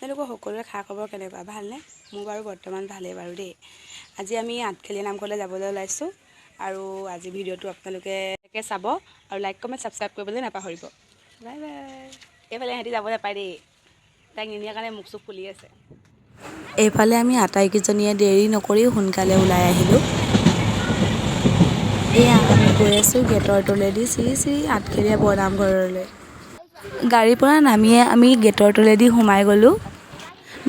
আপোনালোকৰ সকলোৰে খা খবৰ কেনেকুৱা ভালনে? মোৰ বাৰু বৰ্তমান ভালেই বাৰু দেই। আজি আমি আঠখেলীয়া নামঘৰলৈ যাবলৈ ওলাইছোঁ আৰু আজি ভিডিঅ'টো আপোনালোকে চাব আৰু লাইক কমেণ্ট ছাবস্ক্ৰাইব কৰিবলৈ নাপাহৰিব। Bye bye. এইফালে সিহঁতি যাব নাপায় দেই, তাইক নিনিয়াৰ কাৰণে মুখ চুখ ফুলি আছে। এইফালে আমি আটাইকেইজনীয়ে দেৰি নকৰি সোনকালে ওলাই আহিলোঁ। এয়া আমি গৈ আছোঁ গেটৰ তলেদি শ্ৰী শ্ৰী আঠখেলীয়া বৰনামঘৰলৈ। গাড়ীৰ পৰা নামিয়ে আমি গেটৰ তলেদি সোমাই গ'লোঁ।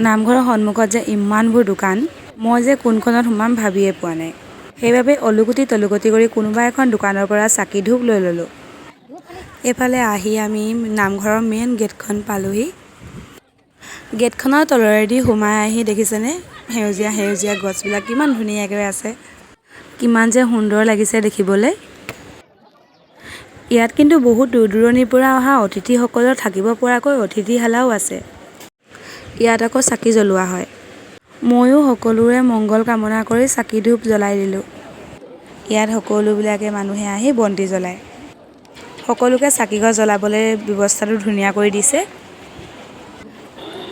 নামঘৰৰ সন্মুখত যে ইমানবোৰ দোকান, মই যে কোনখনত সোমাম ভাবিয়ে পোৱা নাই। সেইবাবে অলুগুটি তলুগুটি কৰি কোনোবা এখন দোকানৰ পৰা চাকি ধূপ লৈ ল'লোঁ। এইফালে আহি আমি নামঘৰৰ মেইন গেটখন পালোঁহি। গেটখনৰ তলেৰেদি সোমাই আহি দেখিছেনে সেউজীয়া সেউজীয়া গছবিলাক কিমান ধুনীয়াকৈ আছে, কিমান যে সুন্দৰ লাগিছে দেখিবলৈ। ইয়াত কিন্তু বহুত দূৰ দূৰণিৰ পৰা অহা অতিথিসকলৰ থাকিব পৰাকৈ অতিথিশালাও আছে। ইয়াত আকৌ চাকি জ্বলোৱা হয়। ময়ো সকলোৰে মংগল কামনা কৰি চাকি ধূপ জ্বলাই দিলোঁ। ইয়াত সকলোবিলাকে মানুহে আহি বন্তি জ্বলায়। সকলোকে চাকিগছ জ্বলাবলৈ ব্যৱস্থাটো ধুনীয়া কৰি দিছে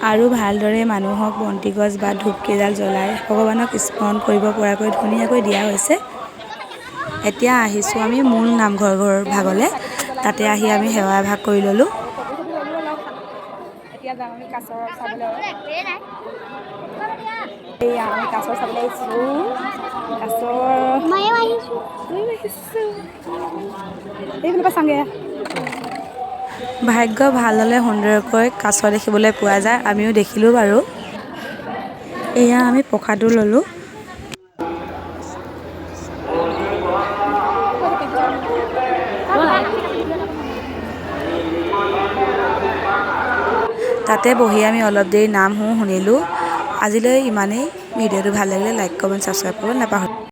আৰু ভালদৰে মানুহক বন্তিগছ বা ধূপকেইডাল জ্বলাই ভগৱানক স্মৰণ কৰিব পৰাকৈ ধুনীয়াকৈ দিয়া হৈছে। এতিয়া আহিছোঁ আমি মূল নামঘৰ ভাগলৈ, তাতে আহি আমি সেৱা এভাগ কৰি ল'লোঁ। এতিয়া যাওঁ আমি কাছৰ চাবলৈ। এয়া আমি কাছৰ চাবলৈ আহিছোঁ। এইফালৰ পৰা চাওঁগৈ। ভাগ্য ভাল হ'লে সুন্দৰকৈ কাছ দেখিবলৈ পোৱা যায়, আমিও দেখিলোঁ বাৰু। এয়া আমি প্ৰসাদো ল'লোঁ। তাতে বহি আমি অলপ দেৰি নাম শুনিলোঁ। আজিলৈ ইমানেই। ভিডিঅ'টো ভাল লাগিলে লাইক কমেণ্ট ছাবস্ক্ৰাইব কৰিব নাপাহৰিব।